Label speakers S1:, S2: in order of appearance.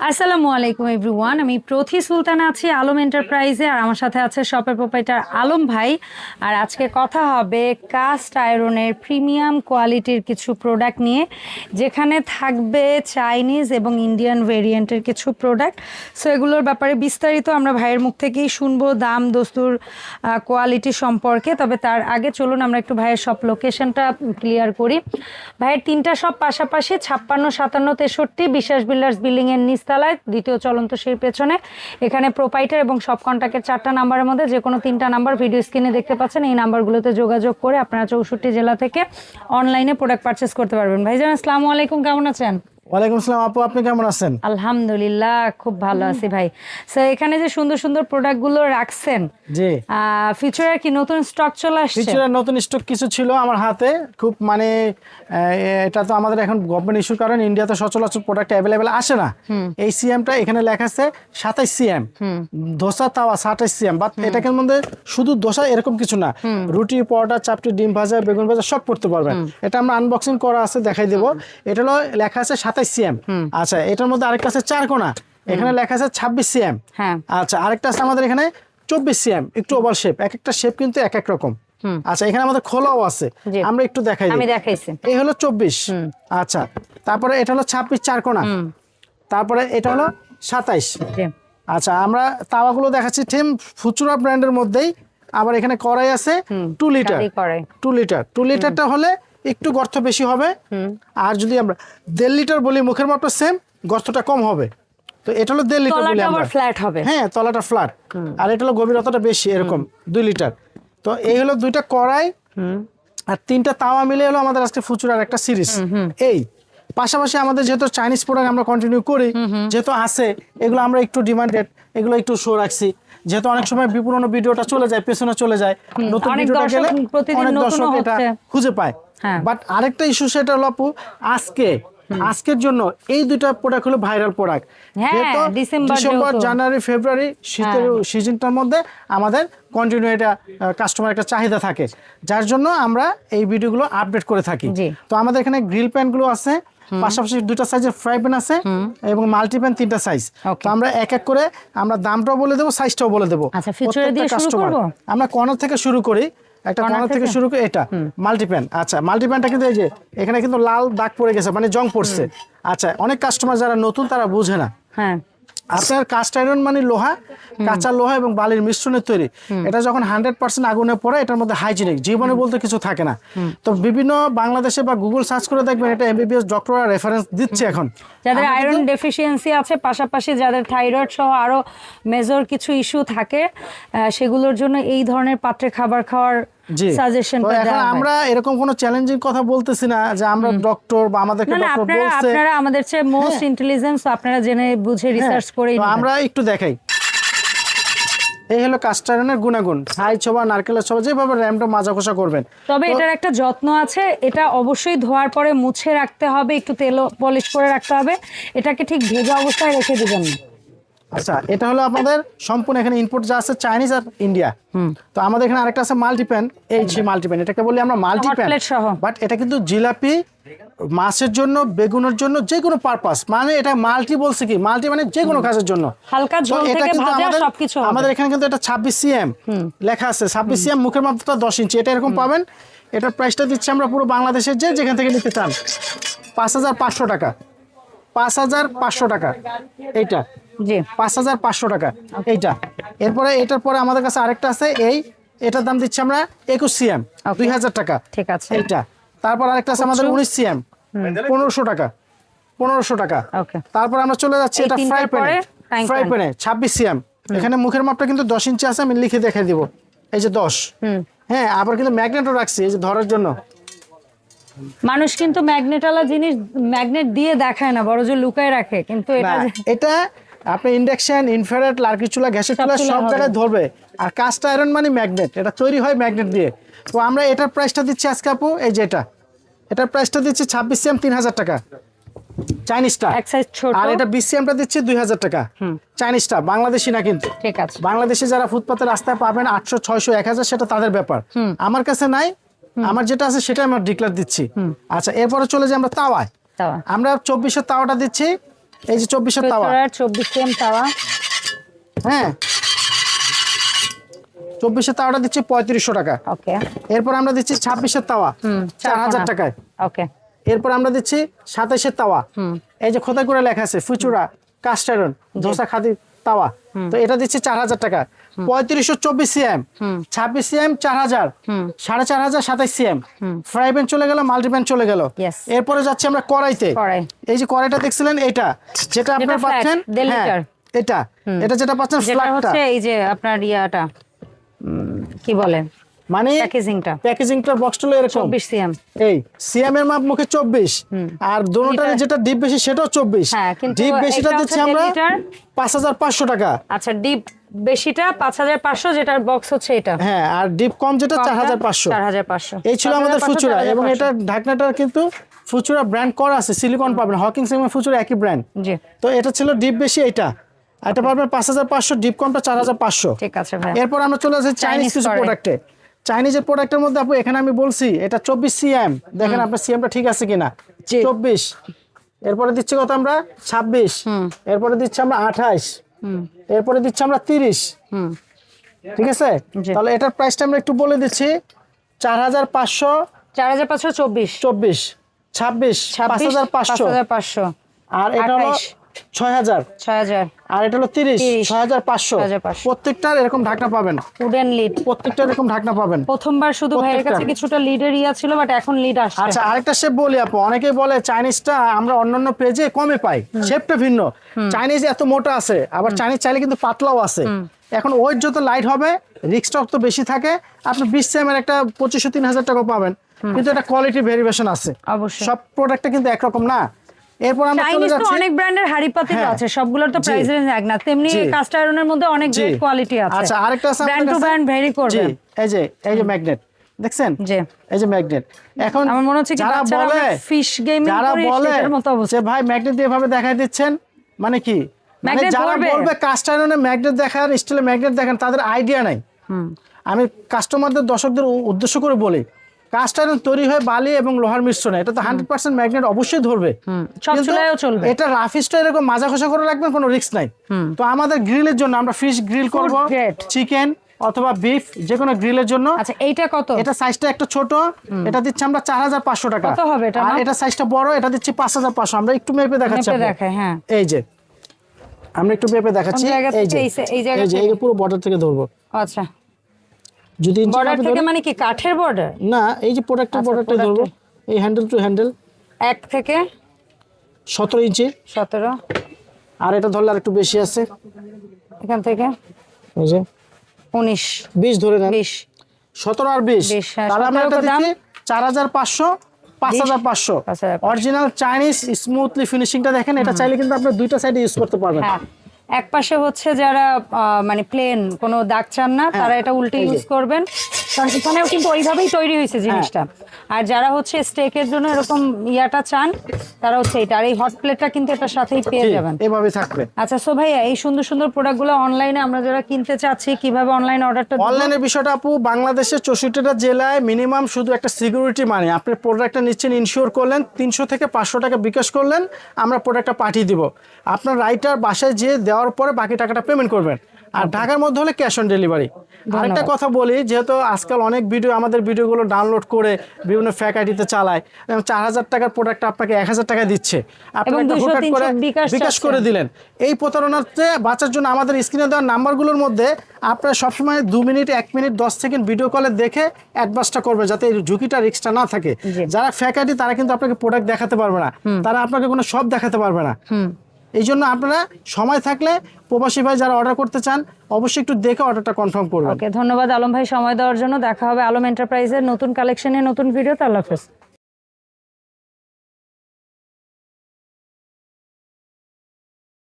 S1: আসসালামু আলাইকুম এভরিওয়ান, আমি প্রথি সুলতানা আছি আলম এন্টারপ্রাইজে, আর আমার সাথে আছে শপের প্রোপাইটার আলম ভাই। আর আজকে কথা হবে কাস্ট আয়রনের প্রিমিয়াম কোয়ালিটির কিছু প্রোডাক্ট নিয়ে, যেখানে থাকবে চাইনিজ এবং ইন্ডিয়ান ভেরিয়েন্টের কিছু প্রোডাক্ট। সো এগুলোর ব্যাপারে বিস্তারিত আমরা ভাইয়ের মুখ থেকেই শুনবো, দাম দস্তুর কোয়ালিটি সম্পর্কে। তবে তার আগে চলুন আমরা একটু ভাইয়ের শপ লোকেশনটা ক্লিয়ার করি। ভাইয়ের তিনটা শপ পাশাপাশি 56, 57, 63 বিশ্বাস বিল্ডার্স বিল্ডিংয়ের নিচতলায়, দ্বিতীয় চলন্ত সেই পেছনে। এখানে প্রোপাইটার এবং সব কন্ট্যাক্টের 4টা নাম্বারের মধ্যে যে কোনো 3টা নাম্বার ভিডিও স্ক্রিনে দেখতে পাচ্ছেন। এই নাম্বারগুলোতে যোগাযোগ করে আপনারা 64 জেলা থেকে অনলাইনে প্রোডাক্ট পারচেস করতে পারবেন। ভাইজান আসসালামু আলাইকুম, কেমন আছেন?
S2: ওয়ালাইকুম আসসালাম আপু, আপনি কেমন আছেন?
S1: আলহামদুলিল্লাহ খুব ভালো আছি ভাই। সো এখানে যে সুন্দর সুন্দর প্রোডাক্টগুলো রাখছেন,
S2: জি
S1: ফিউচারে কি নতুন স্টক চলে আসছে?
S2: ফিউচারে নতুন স্টক কিছু ছিল আমার হাতে, খুব মানে এটা তো আমাদের এখন গভর্নমেন্ট ইস্যু, কারণ ইন্ডিয়াতে সচরাচর প্রোডাক্ট অ্যাভেলেবেল আসে না। এই সিএমটা এখানে লেখা আছে 27 সিএম, ধোসা তাওয়া 27 সিএম, বাট এটার মধ্যে শুধু ধোসা এরকম কিছু না, রুটি, পরোটা, চাপটি, ডিম ভাজা, বেগুন ভাজা সব করতে পারবেন। এটা আমরা আনবক্সিং করা আছে, দেখাই দেবো। এটা হলো লেখা আছে 27 সিএম। আচ্ছা, এটার মধ্যে আরেকটা আছে 4 কোণা, এখানে লেখা আছে 26 সিএম। আচ্ছা, আরেকটা আছে আমাদের এখানে 24 সিএম, একটু ওভার শেপ, এক একটা শেপ কিন্তু এক এক রকম। আচ্ছা, এখানে আমাদের খোলাও আছে, আমরা একটু দেখাই,
S1: আমি দেখাইছি।
S2: এই হলো 24। আচ্ছা, তারপরে এটা হলো 26 4 কোণা, তারপরে এটা হলো 27। আচ্ছা, আমরা তাওয়াগুলো দেখাচ্ছি টেম ফুচুরা ব্র্যান্ডের মধ্যেই। আবার এখানে কড়াই আছে 2 লিটার, 2 লিটারটা হলে একটু গর্ত বেশি হবে, আর যদি আমরা 1.5 লিটার বলি মুখের মাপটা সেম, গর্তটা কম হবে। তো এটা হলো 1.5 লিটার বলি আমরা,
S1: ফ্ল্যাট হবে।
S2: হ্যাঁ, তলাটা ফ্ল্যাট, আর এটা হলো গভীরতাটা বেশি, এরকম 2 লিটার। তো এই হলো 2টা কড়াই আর 3টা তাওয়া মিলে হলো আমাদের আজকে ফুচুরার একটা সিরিজ। এই পাশাপাশি আমাদের যেহেতু চাইনিজ প্রোডাক্ট আমরা কন্টিনিউ করি, যেহেতু আছে, এগুলো আমরা একটু ডিমান্ডেড, এগুলো একটু শো রাখছি, যেহেতু অনেক সময় পুরনো ভিডিওটা চলে যায়, পেছনে চলে যায়, নতুন ভিডিওটা গেলে অনেক দর্শক এটা খুঁজে পায়। বাট আরেকটা ইস্যু, সেটা হলো আপু, আজকের জন্য এই 2টা প্রোডাক্ট হলো ভাইরাল প্রোডাক্ট। ডিসেম্বর, জানুয়ারি, ফেব্রুয়ারি শীতের সিজনটার মধ্যে আমাদের কন্টিনিউ এটা কাস্টমার একটা চাহিদা থাকে, যার জন্য আমরা এই ভিডিওগুলো আপডেট করে থাকি। তো আমাদের এখানে গ্রিল প্যান গুলো আছে, পাশাপাশি 2টা সাইজের ফ্রাই প্যান আছে, এবং মাল্টি প্যান 3টা সাইজ। তো আমরা এক এক করে আমরা দামটাও বলে দেবো, সাইজটাও বলে দেবো। আমরা কর্নার থেকে শুরু করি, একটা কর্নার থেকে শুরু করে এটা মাল্টিপ্যান। আচ্ছা, মাল্টিপ্যানটা কিন্তু এই যে এখানে কিন্তু লাল দাগ পড়ে গেছে, মানে জং পড়ছে। আচ্ছা, অনেক কাস্টমার যারা নতুন তারা বুঝে না। আপনার কাস্ট আয়রন মানে লোহা, কাঁচা লোহা এবং বালির মিশ্রণের তৈরি। এটা যখন 100% আগুনে পড়ে, এটার মধ্যে হাইজিনিক জীবনে বলতে কিছু থাকে না। তো বিভিন্ন বাংলাদেশে বা গুগল সার্চ করে দেখবেন, এটা এমবিবিএস ডক্টররা রেফারেন্স দিচ্ছে। এখন
S1: যাদের আয়রন ডেফিসিয়েন্সি আছে, পাশাপাশি যাদের থাইরয়েড সহ আরো মেজর কিছু ইস্যু থাকে, সেগুলোর জন্য এই ধরনের পাত্রে খাবার খাওয়ার সাজেশনটা দেওয়া হয়।
S2: আমরা এরকম কোনো চ্যালেঞ্জিং কথা বলতেছি না যে আমরা ডক্টর বা আমাদেরকে ডক্টর বলছে।
S1: আপনারা আমাদের চেয়ে মোস্ট ইন্টেলিজেন্স, আপনারা জেনে বুঝে রিসার্চ করে।
S2: আমরা একটু দেখাই, এই হলো কাস্ট আয়রনের গুণাগুণ। ছাই ছোবা, নারকেলের ছোবা, যেভাবে র্যামটা মাজা কষা করবেন।
S1: তবে এটার একটা যত্ন আছে, এটা অবশ্যই ধোয়ার পরে মুছে রাখতে হবে, একটু তেল পলিশ করে রাখতে হবে, এটাকে ঠিক ভেজা অবস্থায় রেখে দিবেন না।
S2: আচ্ছা, এটা হলো আপনাদের সম্পূর্ণ এখানে ইনপুট যা আছে চাইনিজ আর ইন্ডিয়া। তো আমাদের এখানে আরেকটা আছে মাল্টিপ্যান, এই যে মাল্টিপ্যান, এটাকে বলি আমরা মাল্টিপ্যান। বাট এটা কিন্তু জিলাপি, মাছের জন্য, বেগুনের জন্য, যে কোনো পারপাস, মানে এটা মাল্টি বলছে কি, মাল্টি মানে যে কোনো কাজের জন্য।
S1: হালকা ঝোল থেকে ভাজা সবকিছু হবে।
S2: আমাদের এখানে কিন্তু এটা 26 সিএম লেখা আছে, 26 সিএম, মুখের মাপটা 10 ইঞ্চি, এটা এরকম পাবেন। এটার প্রাইসটা দিচ্ছি আমরা পুরো বাংলাদেশের যেখান থেকে নিতে চান 5500 টাকা, 5500 টাকা এইটা, 5500 টাকা এইটা। এরপরে এটার পরে আমাদের কাছে আরেকটা আছে, এটার দাম দিচ্ছি আমরা 21 সিএম, 2000 টাকা।
S1: ঠিক আছে,
S2: এইটা। তারপর আরেকটা আছে আমাদের 19 সিএম, 1500 টাকা, 1500 টাকা। তারপর আমরা চলে যাচ্ছি এটা ফ্রাই প্যানে 26 সিএম, এখানে মুখের মাপটা কিন্তু 10 ইঞ্চি আছে, আমি লিখে দেখাই দিব, এই যে 10। হ্যাঁ, আবার কিন্তু ম্যাগনেটও রাখছি, এই যে ধরার জন্য।
S1: মানুষ কিন্তু ম্যাগনেটওয়ালা জিনিস ম্যাগনেট দিয়ে দেখায় না, বড় যে লুকায় রাখে। কিন্তু
S2: এটা আপনি ইন্ডাকশন, ইনফ্রারেড, লার্কি চুলা, গ্যাসের চুলা সব জায়গায় ধরবে। আর কাস্ট আয়রন মানে ম্যাগনেট, এটা তৈরি হয় ম্যাগনেট দিয়ে। তো আমরা এটার প্রাইসটা দিচ্ছি আজকে আপু, এই যে এটার প্রাইসটা দিচ্ছি 26 সিএম 3000 টাকা চাইনিজটা, আর এটা 20 সিএমটা দিচ্ছি 2000 টাকা চাইনিজটা, বাংলাদেশি না কিন্তু।
S1: ঠিক আছে,
S2: বাংলাদেশে যারা ফুটপাতের রাস্তায় পাবেন 800, 600, 1000, সেটা তাদের ব্যাপার। আমার কাছে নাই, আমার যেটা আছে সেটা আমরা ডিক্লেয়ার দিচ্ছি। আচ্ছা, এরপরে চলে যাই আমরা তাওয়ায়। আমরা 2400 তাওয়াটা দিচ্ছি এই যে 24-এর তাওয়া,
S1: 24 cm তাওয়া।
S2: হ্যাঁ 24-এর তাওয়াটা দিচ্ছি 3500 টাকা।
S1: ওকে।
S2: এরপর আমরা দিচ্ছি 26-এর তাওয়া 4000 টাকায়।
S1: ওকে।
S2: এরপর আমরা দিচ্ছি 27-এর তাওয়া, এই যে খোদাই করে লেখা আছে ফুচুরা কাস্ট আয়রন ধোসা খাদি তাওয়া, তো এটা দিচ্ছি 4000 টাকা। 3524 CM, 26 CM 4000, 4500 27 CM. Fry pan চলে গেল, মাল্টি প্যান চলে গেল।
S1: Yes.
S2: এরপরে যাচ্ছে আমরা কড়াইতে। এই যে কড়াইটা দেখছিলেন এটা, যেটা আপনারা
S1: flat,
S2: পাচ্ছেন,
S1: 1.5
S2: হ্যাঁ
S1: লিটার।
S2: এটা যেটা পাচ্ছেন
S1: যেটা
S2: ফ্ল্যাটটা,
S1: হচ্ছে এই যে আপনার ইয়াটা কি বলে
S2: মানে
S1: প্যাকেজিংটার
S2: বক্সটা হলো এরকম
S1: 24 সিএম।
S2: এই সিএম এর মাপ মুখে 24, আর দোনোটারে যেটা ডিপ বেশি সেটাও 24।
S1: হ্যাঁ, কিন্তু
S2: ডিপ বেশিটা
S1: এটা
S2: দিচ্ছি
S1: হচ্ছে
S2: আমরা
S1: 1.5 লিটার।
S2: 5500 টাকা।
S1: আচ্ছা, ডিপ বেশিটা 5500, যেটার বক্স হচ্ছে এটা।
S2: হ্যাঁ, আর ডিপ কম যেটা 4500।
S1: 4500।
S2: এই ছিল আমাদের ফুচুরা, এবং এটা ঢাকনাটা কিন্তু ফুচুরা ব্র্যান্ড করা আছে, সিলিকন পাবেন, হকিংস এবং ফুচুরা একই ব্র্যান্ড।
S1: জি।
S2: তো এটা ছিল ডিপ বেশি, এটা এটা পাবেন 5500, ডিপ কমটা 4500।
S1: ঠিক আছে ভাই।
S2: এরপর আমরা চলে আসি চাইনিজ কিছু প্রোডাক্টে। চাইনিজের প্রোডাক্টের মধ্যে আপু এখানে আমি বলছি এটা 24 সিএম, দেখেন আপনার সিএমটা ঠিক আছে কিনা। 24। এরপরে দিচ্ছি কত আমরা 26, এরপরে দিচ্ছি আমরা 28, এরপরে দিচ্ছি আমরা 30। ঠিক আছে, তাহলে এটার প্রাইসটা আমরা একটু বলে দিচ্ছি। 4500,
S1: 4524,
S2: 24, 26, 5500, আর এটা হলো 6000,
S1: 6000,
S2: আর এটা হলো 30, 6500। প্রত্যেকটার এরকম ঢাকনা পাবেন,
S1: উডেন লিড।
S2: প্রত্যেকটা এরকম ঢাকনা পাবেন।
S1: প্রথমবার শুধু ভাইয়ের কাছে কিছুটা লিডের ইয়া ছিল, বাট এখন লিড আসছে।
S2: আচ্ছা, আরেকটা শেপ বলি আপু, অনেকেই বলে চাইনিজটা আমরা অন্যান্য পেজে কমে পাই, শেপটা ভিন্ন। চাইনিজ এত মোটা আছে, আবার চাইনিজ চাইলে কিন্তু পাতলাও আছে। এখন ওয়েট যত লাইট হবে রিস্কটা তো বেশি থাকে। আপনি 20 সিএম এর একটা 2500-3000 টাকা পাবেন, কিন্তু এটা কোয়ালিটি ভেরিয়েশন আছে।
S1: অবশ্যই
S2: সব প্রোডাক্টটা কিন্তু একরকম না। এরপর আমরা চলে
S1: চাইনিজ তো
S2: যাচ্ছি,
S1: অনেক ব্র্যান্ডের হাড়ি পাতিল
S2: হ্যাঁ,
S1: আছে, সবগুলোর তো প্রাইস রেঞ্জ এক না, তেমনি কাস্ট আয়রনের মধ্যে অনেক গ্রেড কোয়ালিটি আছে।
S2: আচ্ছা, আরেকটা আছে
S1: ব্র্যান্ড টু ব্র্যান্ড ভেরি করবে।
S2: এই যে ম্যাগনেট দেখছেন,
S1: জি,
S2: এই যে ম্যাগনেট। এখন
S1: আমার মনে হচ্ছে কি
S2: যারা
S1: বাচ্চারা
S2: বলে
S1: ফিশ গেমিং করে সেটার মতো অবস্থা,
S2: যে ভাই ম্যাগনেট দিয়ে এভাবে দেখাই দিচ্ছেন, মানে কি, মানে যারা বলবে কাস্ট আয়রনে ম্যাগনেট দেখান, স্টিলে ম্যাগনেট দেখান, তাদের আইডিয়া নাই। আমি কাস্টমারদের দর্শকদের উদ্দেশ্য করে বলি, কাস্ট আয়রন তৈরি হয় বালি এবং লোহার মিশ্রণে, এটা তো 100% ম্যাগনেট অবশ্যই ধরবে,
S1: সব চুলায়ও চলবে।
S2: এটা রাফিসটা এরকম মাজা খসা করে রাখবেন, কোনো রিস্ক নাই। তো আমাদের গ্রিলের জন্য আমরা ফিশ গ্রিল করব, চিকেন অথবা বিফ, যে কোনো গ্রিলের জন্য।
S1: আচ্ছা, এইটা কত?
S2: এটা সাইজটা একটু ছোট, এটা দিচ্ছি আমরা 4500 টাকা।
S1: কত হবে এটা?
S2: আর এটা সাইজটা বড়, এটা দিচ্ছি 5500। আমরা একটু মেপে দেখাচ্ছি,
S1: হ্যাঁ,
S2: এই যে আমরা একটু মেপে দেখাচ্ছি, এই যে এই পুরো বর্ডার থেকে ধরবো।
S1: আচ্ছা,
S2: যদি
S1: বর্ডার থেকে মানে কি কাঠের বর্ডার
S2: না, এই যে প্রোডাক্টের বর্ডারটা ধরবো, এই হ্যান্ডেল টু হ্যান্ডেল
S1: 1 থেকে
S2: 17 ইঞ্চি,
S1: 17,
S2: আর এটা ধরলে আর একটু বেশি আছে,
S1: এখান থেকে
S2: এই যে
S1: 19
S2: 20 ধরে নেন,
S1: 20,
S2: 17 আর 20, তাহলে আমরা এটা দিচ্ছি 4500, 5500। অরিজিনাল চাইনিজ স্মুথলি ফিনিশিংটা দেখেন, এটা চাইলে কিন্তু আপনি দুইটা সাইডে ইউজ করতে পারবেন।
S1: হ্যাঁ, এক পাশে হচ্ছে যারা মানে প্লেন কোনো দাগ চান না, তারা এটা উল্টে ইউজ করবেন, কারণ এখানেও কিন্তু ওইভাবেই তৈরি হয়েছে জিনিসটা। আর যারা হচ্ছে স্টেকের জন্য এরকম ইয়াটা চান, তারা হচ্ছে এটা, আর এই হট প্লেটটা কিন্তু এটার সাথেই পেয়ে যাবেন,
S2: এভাবে থাকবে।
S1: আচ্ছা, সো ভাইয়া এই সুন্দর সুন্দর প্রোডাক্টগুলো অনলাইনে আমরা যারা কিনতে চাচ্ছি, কিভাবে অনলাইন অর্ডারটা?
S2: অনলাইনের বিষয়টা আপু, বাংলাদেশের 64টা জেলায় মিনিমাম শুধু একটা সিকিউরিটি মানি, আপনি প্রোডাক্টটা নিচ্ছেন, ইনশিওর করলেন, 300 থেকে 500 টাকা বিকাশ করলেন, আমরা প্রোডাক্টটা পাঠিয়ে দিব। আপনার রাইটার বাসায় যেয়ে দেওয়ার পরে বাকি টাকাটা পেমেন্ট করবেন, আর ঢাকার মধ্যে হলে ক্যাশ অন ডেলিভারি। আরেকটা কথা বলি, যেহেতু আজকাল অনেক ভিডিও, আমাদের ভিডিওগুলো ডাউনলোড করে বিভিন্ন ফেক আইডিতে চালায়, 4000 টাকার প্রোডাক্টটা আপনাকে 1000 টাকা দিচ্ছে, আপনি একটা হুটহাট করে বিকাশ করে দিলেন। এই প্রতারণাতে বাঁচার জন্য আমাদের স্ক্রিনে দেওয়া নাম্বারগুলোর মধ্যে আপনারা সবসময় 2 মিনিট, 1 মিনিট, 10 সেকেন্ড ভিডিও কলে দেখে অ্যাডভান্সটা করবে, যাতে এই ঝুঁকিটা, রিস্কটা না থাকে। যারা ফেক আইডি, তারা কিন্তু আপনাকে প্রোডাক্ট দেখাতে পারবে না, তারা আপনাকে কোনো শপ দেখাতে পারবে না। এই জন্য আপনারা সময় থাকলে প্রবাসী ভাই যারা অর্ডার করতে চান, অবশ্যই একটু দেখে অর্ডারটা কনফার্ম করবেন।
S1: ওকে, ধন্যবাদ আলম ভাই সময় দেওয়ার জন্য। দেখা হবে আলম এন্টারপ্রাইজের নতুন কালেকশনে, নতুন ভিডিওতে। আল্লাহ হাফেজ।